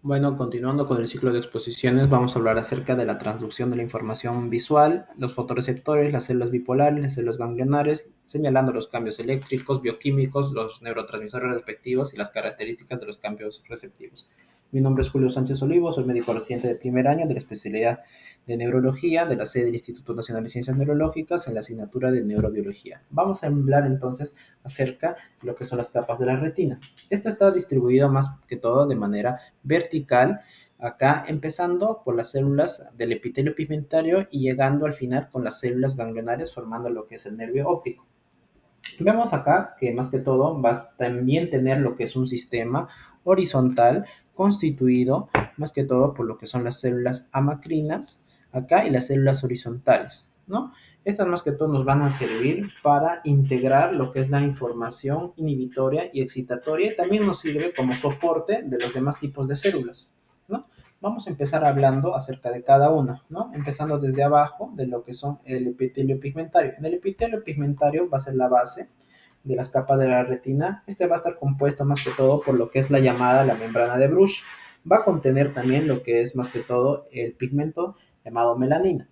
Bueno, continuando con el ciclo de exposiciones, vamos a hablar acerca de la transducción de la información visual, los fotorreceptores, las células bipolares, las células ganglionares, señalando los cambios eléctricos, bioquímicos, los neurotransmisores respectivos y las características de los cambios receptivos. Mi nombre es Julio Sánchez Olivo, soy médico residente de primer año de la especialidad de neurología de la sede del Instituto Nacional de Ciencias Neurológicas en la asignatura de neurobiología. Vamos a hablar entonces acerca de lo que son las capas de la retina. Esta está distribuida más que todo de manera vertical, acá empezando por las células del epitelio pigmentario y llegando al final con las células ganglionares formando lo que es el nervio óptico. Vemos acá que más que todo vas a también tener lo que es un sistema horizontal constituido más que todo por lo que son las células amacrinas acá y las células horizontales, ¿no? Estas más que todo nos van a servir para integrar lo que es la información inhibitoria y excitatoria y también nos sirve como soporte de los demás tipos de células, ¿no? Vamos a empezar hablando acerca de cada una, ¿no? Empezando desde abajo de lo que son el epitelio pigmentario. En el epitelio pigmentario va a ser la base de las capas de la retina. Este va a estar compuesto más que todo por lo que es la llamada la membrana de Bruch. Va a contener también lo que es más que todo el pigmento llamado melanina.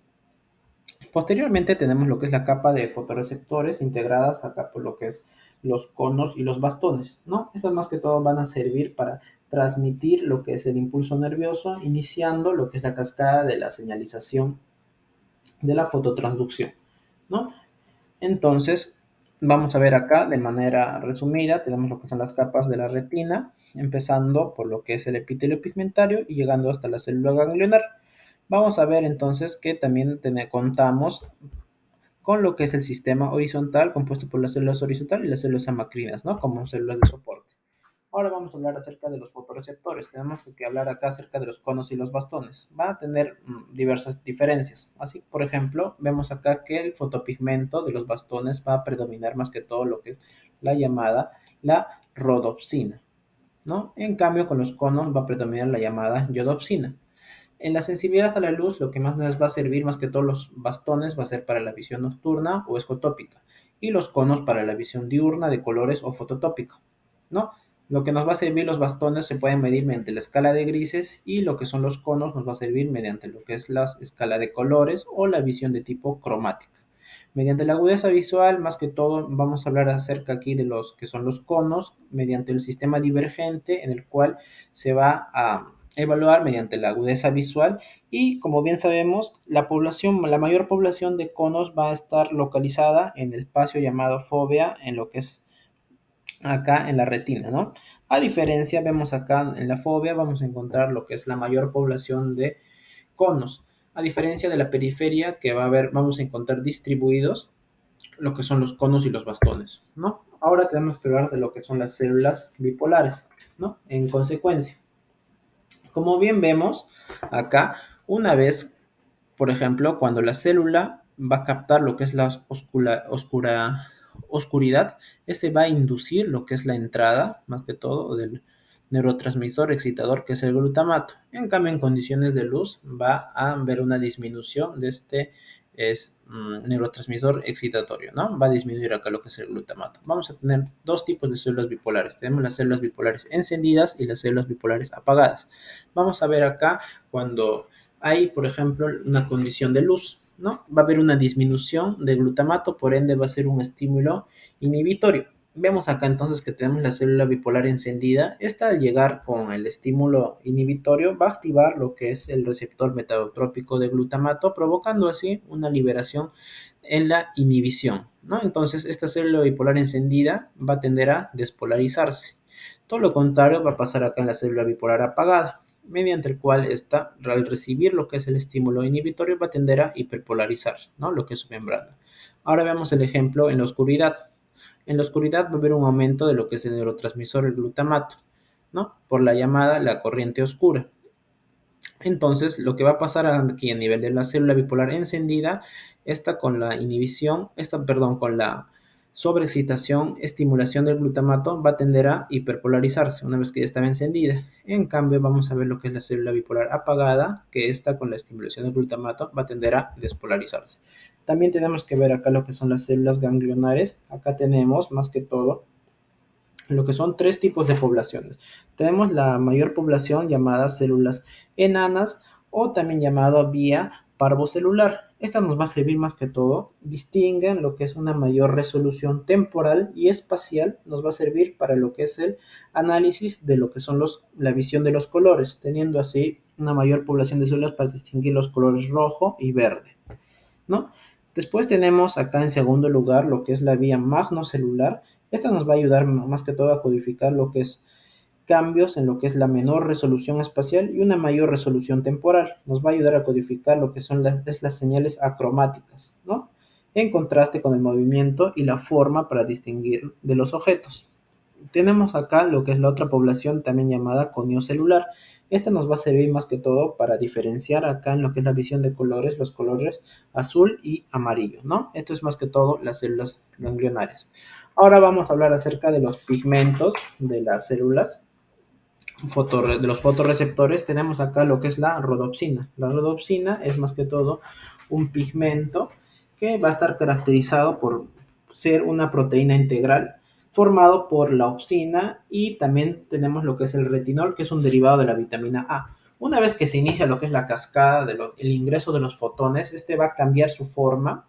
Posteriormente tenemos lo que es la capa de fotorreceptores integradas acá por lo que es los conos y los bastones, ¿no? Estas más que todo van a servir para transmitir lo que es el impulso nervioso, iniciando lo que es la cascada de la señalización de la fototransducción, ¿no? Entonces, vamos a ver acá de manera resumida, tenemos lo que son las capas de la retina, empezando por lo que es el epitelio pigmentario y llegando hasta la célula ganglionar. Vamos a ver entonces que también contamos con lo que es el sistema horizontal compuesto por las células horizontales y las células amacrinas, ¿no? Como células de soporte. Ahora vamos a hablar acerca de los fotorreceptores. Tenemos que hablar acá acerca de los conos y los bastones. Van a tener diversas diferencias. Así, por ejemplo, vemos acá que el fotopigmento de los bastones va a predominar más que todo lo que es la llamada la rodopsina, ¿no? En cambio, con los conos va a predominar la llamada iodopsina. En la sensibilidad a la luz, lo que más nos va a servir más que todos los bastones va a ser para la visión nocturna o escotópica y los conos para la visión diurna de colores o fototópica, ¿no? Lo que nos va a servir los bastones se pueden medir mediante la escala de grises y lo que son los conos nos va a servir mediante lo que es la escala de colores o la visión de tipo cromática. Mediante la agudeza visual, más que todo, vamos a hablar acerca aquí de los que son los conos, mediante el sistema divergente en el cual se va a evaluar mediante la agudeza visual y como bien sabemos, la mayor población de conos va a estar localizada en el espacio llamado fóvea, en lo que es acá en la retina, ¿no? A diferencia, vemos acá en la fóvea, vamos a encontrar lo que es la mayor población de conos. A diferencia de la periferia, que va a haber, vamos a encontrar distribuidos lo que son los conos y los bastones, ¿no? Ahora tenemos que hablar de lo que son las células bipolares, ¿no? En consecuencia, como bien vemos acá, una vez, por ejemplo, cuando la célula va a captar lo que es la oscuridad, este va a inducir lo que es la entrada, más que todo, del neurotransmisor excitador que es el glutamato. En cambio, en condiciones de luz va a haber una disminución de este neurotransmisor excitatorio, ¿no? Va a disminuir acá lo que es el glutamato. Vamos a tener dos tipos de células bipolares. Tenemos las células bipolares encendidas y las células bipolares apagadas. Vamos a ver acá cuando hay, por ejemplo, una condición de luz, ¿no? Va a haber una disminución de glutamato, por ende va a ser un estímulo inhibitorio. Vemos acá entonces que tenemos la célula bipolar encendida. Esta al llegar con el estímulo inhibitorio va a activar lo que es el receptor metatrópico de glutamato, provocando así una liberación en la inhibición, ¿no? Entonces esta célula bipolar encendida va a tender a despolarizarse. Todo lo contrario va a pasar acá en la célula bipolar apagada, mediante el cual esta, al recibir lo que es el estímulo inhibitorio, va a tender a hiperpolarizar, ¿no? Lo que es su membrana. Ahora veamos el ejemplo en la oscuridad. En la oscuridad va a haber un aumento de lo que es el neurotransmisor, el glutamato, ¿no? Por la llamada la corriente oscura. Entonces, lo que va a pasar aquí a nivel de la célula bipolar encendida, esta con la inhibición, con la sobreexcitación, estimulación del glutamato, va a tender a hiperpolarizarse una vez que ya estaba encendida. En cambio, vamos a ver lo que es la célula bipolar apagada, que esta con la estimulación del glutamato va a tender a despolarizarse. También tenemos que ver acá lo que son las células ganglionares. Acá tenemos más que todo lo que son tres tipos de poblaciones. Tenemos la mayor población llamada células enanas o también llamada vía parvocelular. Esta nos va a servir más que todo, distinguen lo que es una mayor resolución temporal y espacial, nos va a servir para lo que es el análisis de lo que son la visión de los colores, teniendo así una mayor población de células para distinguir los colores rojo y verde, ¿no? Después tenemos acá en segundo lugar lo que es la vía magnocelular. Esta nos va a ayudar más que todo a codificar lo que es cambios en lo que es la menor resolución espacial y una mayor resolución temporal. Nos va a ayudar a codificar lo que son las señales acromáticas, ¿no? En contraste con el movimiento y la forma para distinguir de los objetos. Tenemos acá lo que es la otra población también llamada coniocelular. Esta nos va a servir más que todo para diferenciar acá en lo que es la visión de colores, los colores azul y amarillo, ¿no? Esto es más que todo las células ganglionares. Ahora vamos a hablar acerca de los pigmentos de las células, de los fotorreceptores. Tenemos acá lo que es la rodopsina. La rodopsina es más que todo un pigmento que va a estar caracterizado por ser una proteína integral formado por la opsina, y también tenemos lo que es el retinol, que es un derivado de la vitamina A. Una vez que se inicia lo que es la cascada el ingreso de los fotones, este va a cambiar su forma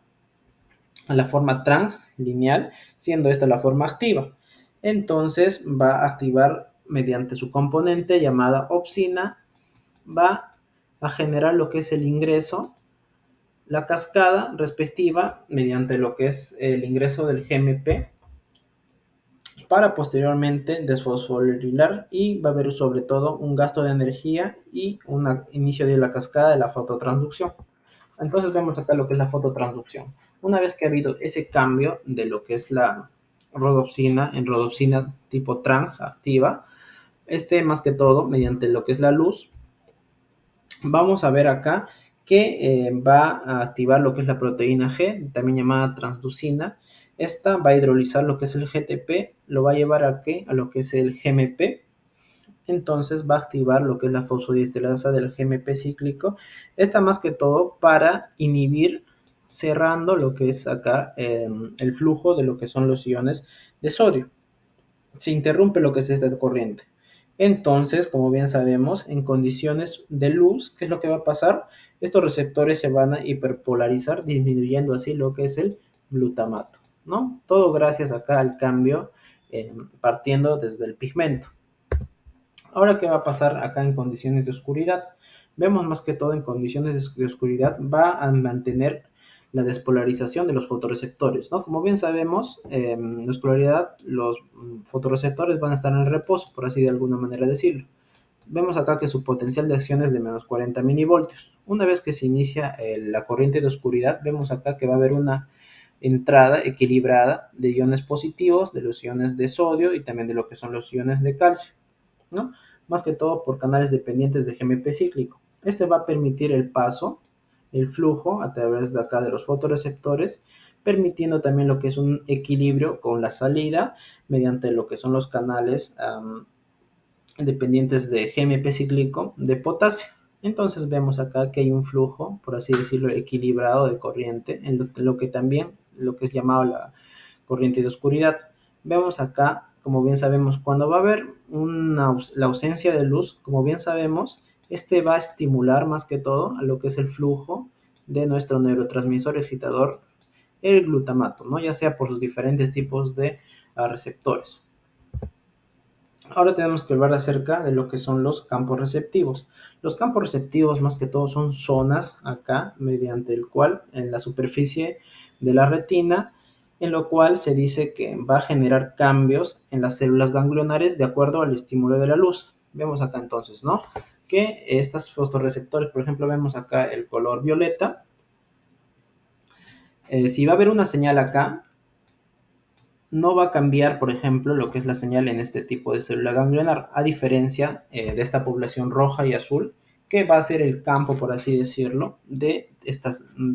a la forma translineal, siendo esta la forma activa. Entonces va a activar mediante su componente llamada opsina, va a generar lo que es el ingreso, la cascada respectiva mediante lo que es el ingreso del GMP, para posteriormente desfosforilar, y va a haber sobre todo un gasto de energía y un inicio de la cascada de la fototransducción. Entonces vemos acá lo que es la fototransducción. Una vez que ha habido ese cambio de lo que es la rodopsina en rodopsina tipo trans activa, más que todo mediante lo que es la luz, vamos a ver acá que va a activar lo que es la proteína G, también llamada transducina. Esta va a hidrolizar lo que es el GTP, lo va a llevar a lo que es el GMP. Entonces va a activar lo que es la fosfodiesterasa del GMP cíclico. Esta más que todo para inhibir, cerrando lo que es acá el flujo de lo que son los iones de sodio. Se interrumpe lo que es esta corriente. Entonces, como bien sabemos, en condiciones de luz, ¿qué es lo que va a pasar? Estos receptores se van a hiperpolarizar, disminuyendo así lo que es el glutamato, ¿no? Todo gracias acá al cambio partiendo desde el pigmento. Ahora, ¿qué va a pasar acá en condiciones de oscuridad? Vemos más que todo en condiciones de oscuridad va a mantener la despolarización de los fotorreceptores, ¿no? Como bien sabemos, en la oscuridad los fotorreceptores van a estar en reposo, por así de alguna manera decirlo. Vemos acá que su potencial de acción es de menos 40 milivoltios. Una vez que se inicia la corriente de oscuridad, vemos acá que va a haber una entrada equilibrada de iones positivos, de los iones de sodio y también de lo que son los iones de calcio, ¿no? Más que todo por canales dependientes de GMP cíclico. Este va a permitir el paso, el flujo a través de acá de los fotorreceptores, permitiendo también lo que es un equilibrio con la salida mediante lo que son los canales dependientes de GMP cíclico de potasio. Entonces vemos acá que hay un flujo, por así decirlo, equilibrado de corriente, en lo que también, lo que es llamado la corriente de oscuridad. Vemos acá, como bien sabemos, cuando va a haber la ausencia de luz, como bien sabemos, este va a estimular más que todo a lo que es el flujo de nuestro neurotransmisor excitador, el glutamato, ¿no? Ya sea por sus diferentes tipos de receptores. Ahora tenemos que hablar acerca de lo que son los campos receptivos. Los campos receptivos más que todo son zonas acá mediante el cual en la superficie de la retina, en lo cual se dice que va a generar cambios en las células ganglionares de acuerdo al estímulo de la luz. Vemos acá entonces, ¿no? Que estos fotorreceptores, por ejemplo, vemos acá el color violeta. Si va a haber una señal acá, no va a cambiar, por ejemplo, lo que es la señal en este tipo de célula ganglionar, a diferencia de esta población roja y azul, que va a ser el campo, por así decirlo, de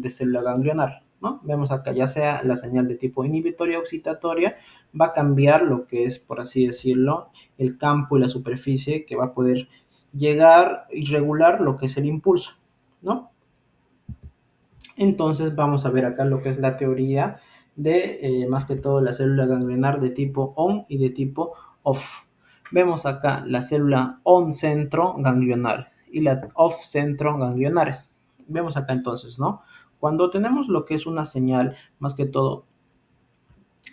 célula ganglionar, ¿no? Vemos acá, ya sea la señal de tipo inhibitoria o excitatoria, va a cambiar lo que es, por así decirlo, el campo y la superficie que va a poder llegar y regular lo que es el impulso, ¿no? Entonces vamos a ver acá lo que es la teoría de más que todo la célula ganglionar de tipo ON y de tipo off. Vemos acá la célula on centro ganglionar y la off centro ganglionares. Vemos acá entonces, ¿no? Cuando tenemos lo que es una señal, más que todo,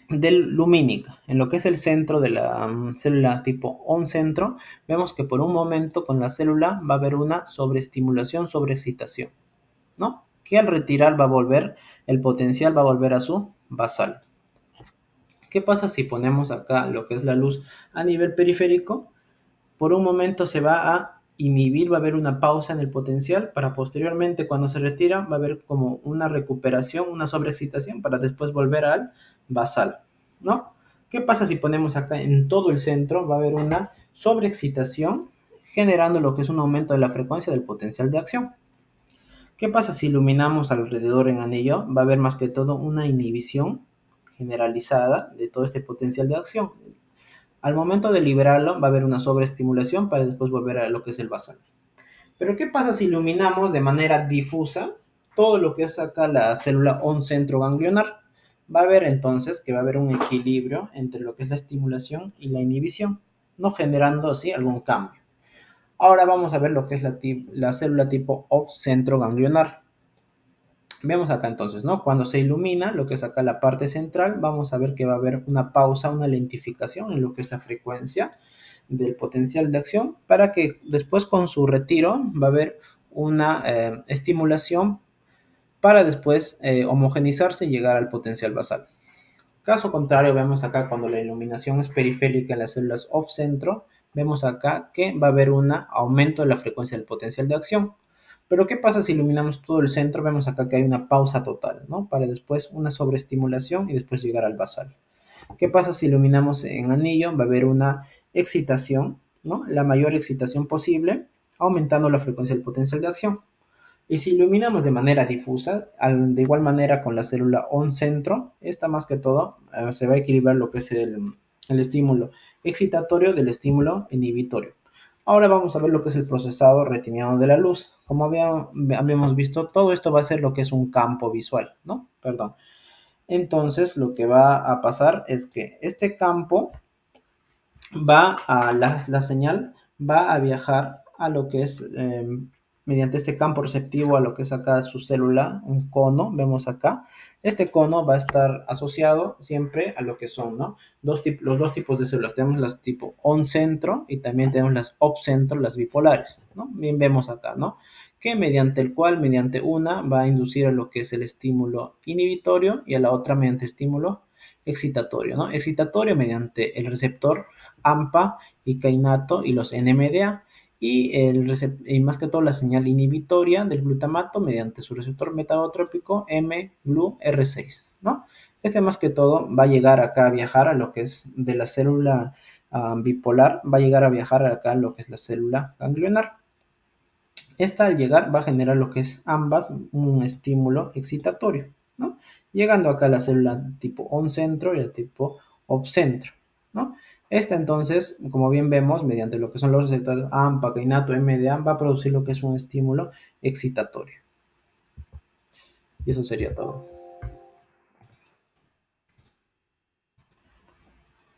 lumínica, en lo que es el centro de la célula tipo on centro, vemos que por un momento con la célula va a haber una sobreestimulación, sobreexcitación, ¿no? Que al retirar va a volver, el potencial va a volver a su basal. ¿Qué pasa si ponemos acá lo que es la luz a nivel periférico? Por un momento se va a inhibir, va a haber una pausa en el potencial para posteriormente cuando se retira va a haber como una recuperación, una sobreexcitación para después volver al basal, ¿no? ¿Qué pasa si ponemos acá en todo el centro? Va a haber una sobreexcitación generando lo que es un aumento de la frecuencia del potencial de acción. ¿Qué pasa si iluminamos alrededor en anillo? Va a haber más que todo una inhibición generalizada de todo este potencial de acción. Al momento de liberarlo va a haber una sobreestimulación para después volver a lo que es el basal. Pero ¿qué pasa si iluminamos de manera difusa todo lo que es acá la célula on centro ganglionar? Va a haber entonces que va a haber un equilibrio entre lo que es la estimulación y la inhibición, no generando así algún cambio. Ahora vamos a ver lo que es la célula tipo off centro ganglionar. Vemos acá entonces, ¿no? Cuando se ilumina, lo que es acá la parte central, vamos a ver que va a haber una pausa, una lentificación en lo que es la frecuencia del potencial de acción, para que después con su retiro va a haber una estimulación para después homogenizarse y llegar al potencial basal. Caso contrario, vemos acá cuando la iluminación es periférica en las células off centro, vemos acá que va a haber un aumento de la frecuencia del potencial de acción. Pero ¿qué pasa si iluminamos todo el centro? Vemos acá que hay una pausa total, ¿no? Para después una sobreestimulación y después llegar al basal. ¿Qué pasa si iluminamos en anillo? Va a haber una excitación, ¿no? La mayor excitación posible, aumentando la frecuencia del potencial de acción. Y si iluminamos de manera difusa, de igual manera con la célula on centro, esta más que todo se va a equilibrar lo que es el estímulo excitatorio del estímulo inhibitorio. Ahora vamos a ver lo que es el procesado retiniano de la luz. Como habíamos visto, todo esto va a ser lo que es un campo visual, ¿no? Perdón. Entonces, lo que va a pasar es que este campo la señal va a viajar a lo que es, mediante este campo receptivo, a lo que es acá su célula, un cono, vemos acá. Este cono va a estar asociado siempre a lo que son, ¿no? Los dos tipos de células. Tenemos las tipo on centro y también tenemos las off centro, las bipolares, ¿no? Bien vemos acá, ¿no? Que mediante una va a inducir a lo que es el estímulo inhibitorio y a la otra mediante estímulo excitatorio, ¿no? Excitatorio mediante el receptor AMPA y kainato y los NMDA y más que todo la señal inhibitoria del glutamato mediante su receptor metabotrópico mGlu-R6, ¿no? Este más que todo va a llegar acá a viajar a lo que es de la célula bipolar, va a llegar a viajar acá a lo que es la célula ganglionar. Esta al llegar va a generar lo que es ambas un estímulo excitatorio, ¿no? Llegando acá a la célula tipo on centro y la tipo off centro, ¿no? Esta entonces, como bien vemos, mediante lo que son los receptores AMPA, kainato, MDA, va a producir lo que es un estímulo excitatorio. Y eso sería todo.